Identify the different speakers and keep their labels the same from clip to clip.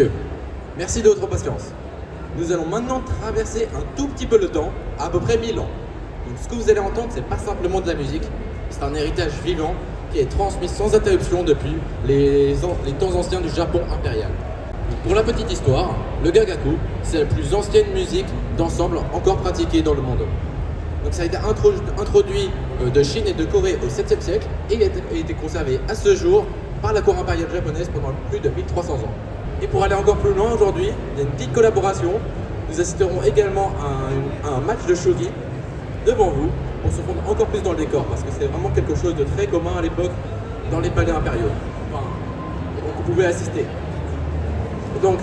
Speaker 1: messieurs, merci de votre patience. Nous allons maintenant traverser un tout petit peu le temps, à peu près 1000 ans. Donc ce que vous allez entendre, c'est pas simplement de la musique, c'est un héritage vivant qui est transmis sans interruption depuis les temps anciens du Japon impérial. Pour la petite histoire, le gagaku, c'est la plus ancienne musique d'ensemble encore pratiquée dans le monde. Donc ça a été introduit de Chine et de Corée au 7e siècle et il a été conservé à ce jour par la cour impériale japonaise pendant plus de 1300 ans. Et pour aller encore plus loin aujourd'hui, il y a une petite collaboration. Nous assisterons également à un match de shogi devant vous pour se fondre encore plus dans le décor parce que c'était vraiment quelque chose de très commun à l'époque dans les palais impériaux. Enfin, on pouvait assister. Donc,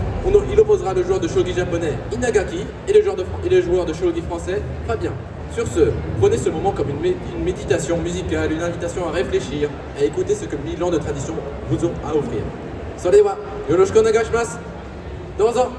Speaker 1: il opposera le joueur de shogi japonais Inagaki et le joueur de shogi français Fabien. Sur ce, prenez ce moment comme une méditation musicale, une invitation à réfléchir, à écouter ce que 1000 ans de tradition vous ont à offrir. Sorewa, yoroshiku onegai shimasu. Dozo.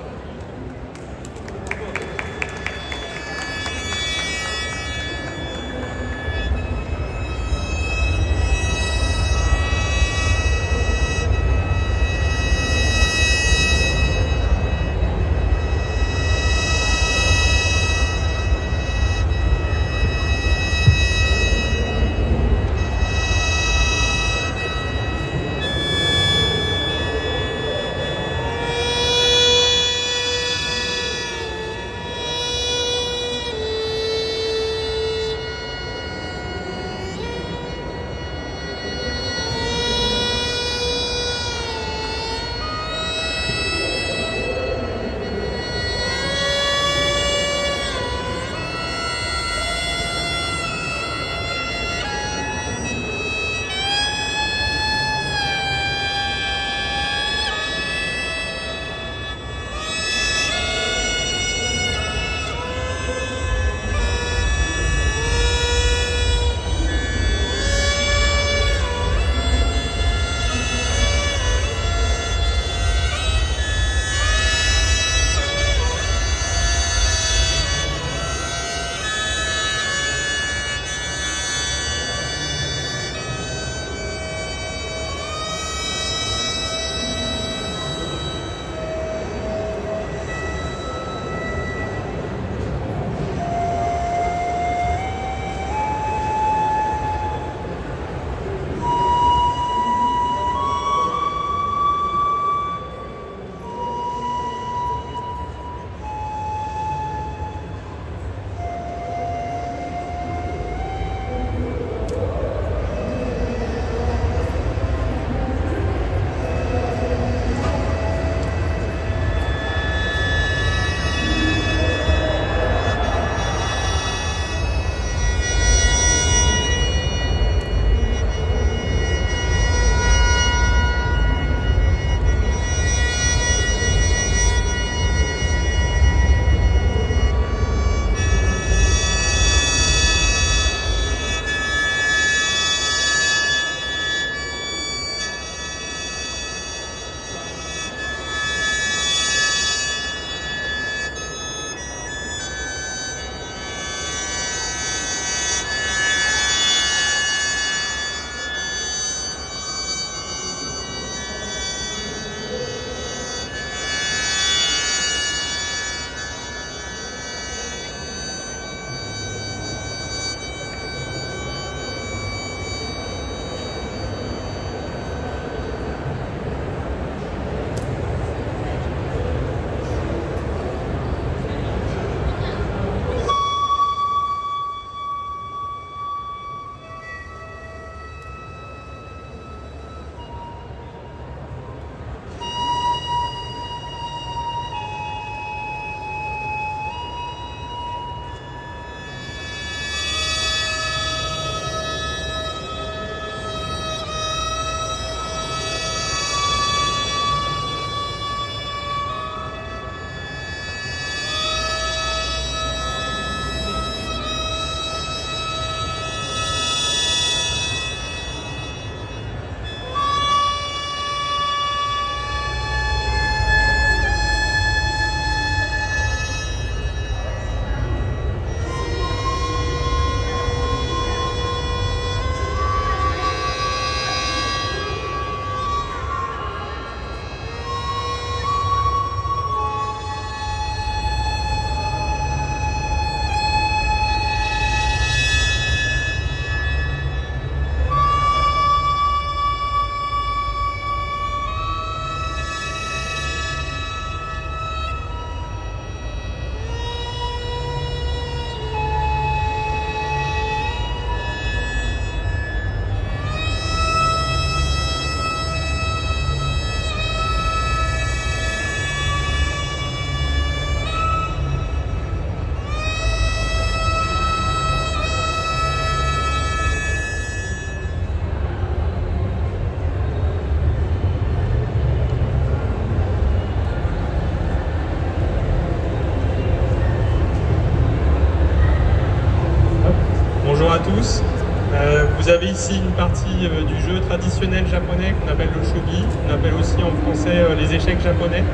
Speaker 2: Vous avez ici une partie du jeu traditionnel japonais qu'on appelle le shogi, qu'on appelle aussi en français les échecs japonais.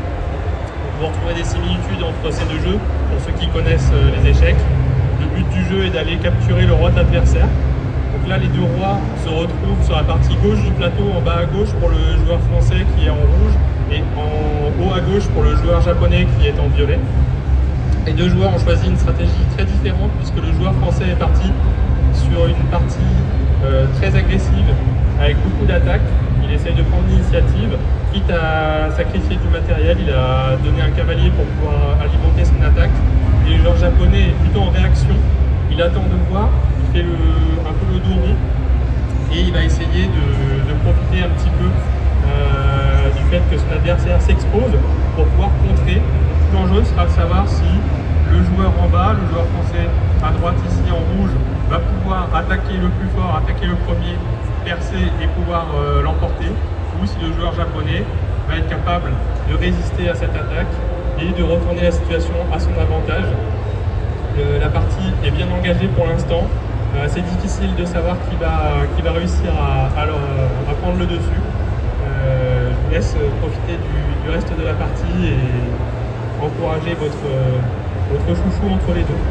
Speaker 2: Vous retrouverez des similitudes entre ces deux jeux, pour ceux qui connaissent les échecs. Le but du jeu est d'aller capturer le roi de l'adversaire. Donc là, les deux rois se retrouvent sur la partie gauche du plateau, en bas à gauche pour le joueur français qui est en rouge, et en haut à gauche pour le joueur japonais qui est en violet. Les deux joueurs ont choisi une stratégie très différente puisque le joueur français est parti sur une partie très agressive avec beaucoup d'attaques. Il essaye de prendre l'initiative, quitte à sacrifier du matériel. Il a donné un cavalier pour pouvoir alimenter son attaque. Et le joueur japonais est plutôt en réaction. Il attend de voir, il fait un peu le dos rond et il va essayer de profiter un petit peu du fait que son adversaire s'expose pour pouvoir contrer. L'enjeu sera de savoir si le joueur en bas, le joueur français à droite ici en rouge, va pouvoir attaquer le plus fort, attaquer le premier, percer et pouvoir l'emporter, ou si le joueur japonais va être capable de résister à cette attaque et de retourner la situation à son avantage. La partie est bien engagée pour l'instant. C'est difficile de savoir qui va réussir à prendre le dessus. Je vous laisse profiter du reste de la partie et encourager votre chouchou entre les deux.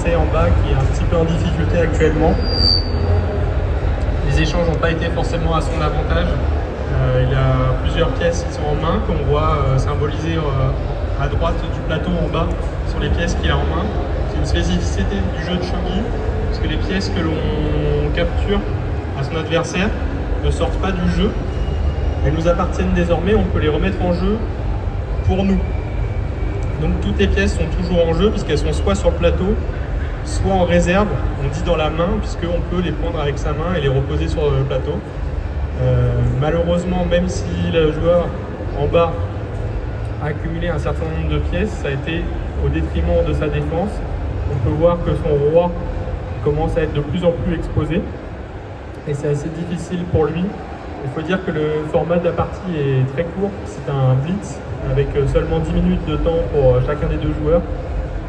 Speaker 2: En bas qui est un petit peu en difficulté actuellement. Les échanges n'ont pas été forcément à son avantage. Il y a plusieurs pièces qui sont en main, qu'on voit symbolisées à droite du plateau en bas sur les pièces qu'il a en main. C'est une spécificité du jeu de shogi, parce que les pièces que l'on capture à son adversaire ne sortent pas du jeu. Elles nous appartiennent désormais, on peut les remettre en jeu pour nous. Donc toutes les pièces sont toujours en jeu puisqu'elles sont soit sur le plateau, soit en réserve, on dit dans la main, puisqu'on peut les prendre avec sa main et les reposer sur le plateau. Malheureusement, même si le joueur en bas a accumulé un certain nombre de pièces, ça a été au détriment de sa défense. On peut voir que son roi commence à être de plus en plus exposé et c'est assez difficile pour lui. Il faut dire que le format de la partie est très court, c'est un blitz avec seulement 10 minutes de temps pour chacun des deux joueurs.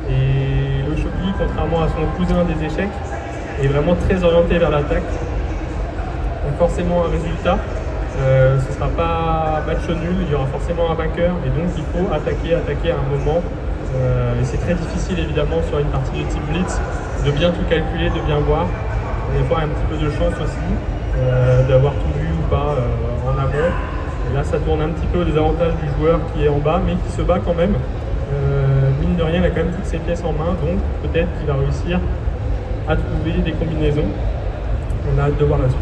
Speaker 2: Et le shogi, contrairement à son cousin des échecs, est vraiment très orienté vers l'attaque. Donc forcément un résultat, ce ne sera pas match nul, il y aura forcément un vainqueur et donc il faut attaquer à un moment. Et c'est très difficile évidemment sur une partie de type blitz de bien tout calculer, de bien voir. Des fois un petit peu de chance aussi, d'avoir tout vu ou pas en amont. Et là ça tourne un petit peu les avantages du joueur qui est en bas mais qui se bat quand même. Mine de rien, il a quand même toutes ses pièces en main, donc peut-être qu'il va réussir à trouver des combinaisons. On a hâte de voir la suite.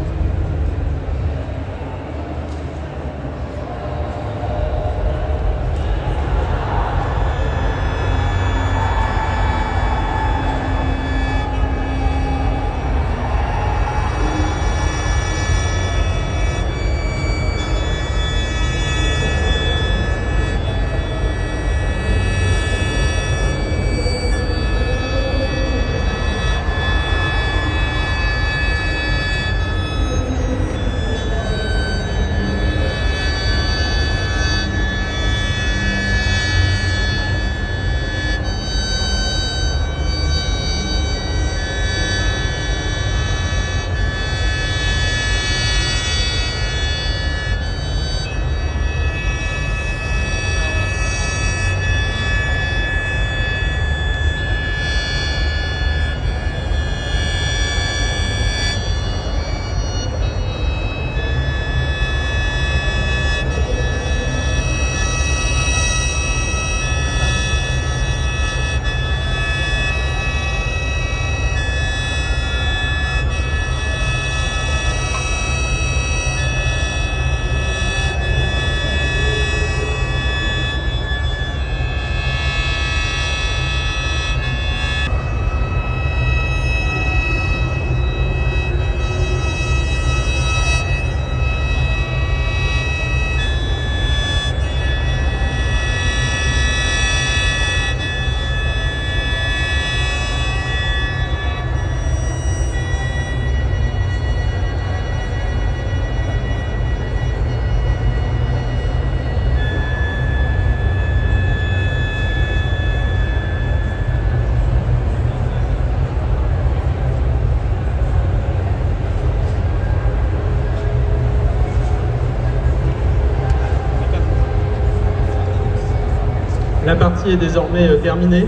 Speaker 2: partie est désormais terminée.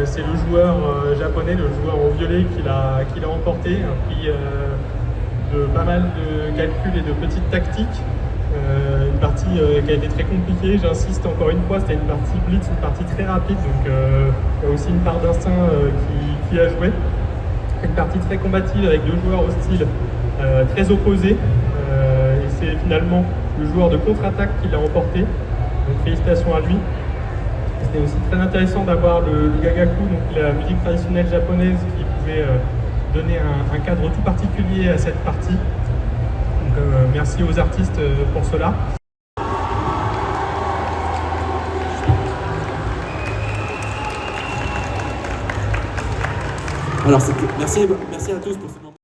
Speaker 2: C'est le joueur japonais, le joueur au violet qui l'a emporté, un prix de pas mal de calculs et de petites tactiques. Une partie qui a été très compliquée, j'insiste encore une fois, c'était une partie blitz, une partie très rapide, donc il y a aussi une part d'instinct qui a joué. Une partie très combative avec deux joueurs au style très opposés, et c'est finalement le joueur de contre-attaque qui l'a emporté, donc félicitations à lui. C'était aussi très intéressant d'avoir le gagaku, donc la musique traditionnelle japonaise qui pouvait donner un cadre tout particulier à cette partie. Donc merci aux artistes pour cela.
Speaker 1: Alors, merci à tous pour ce moment.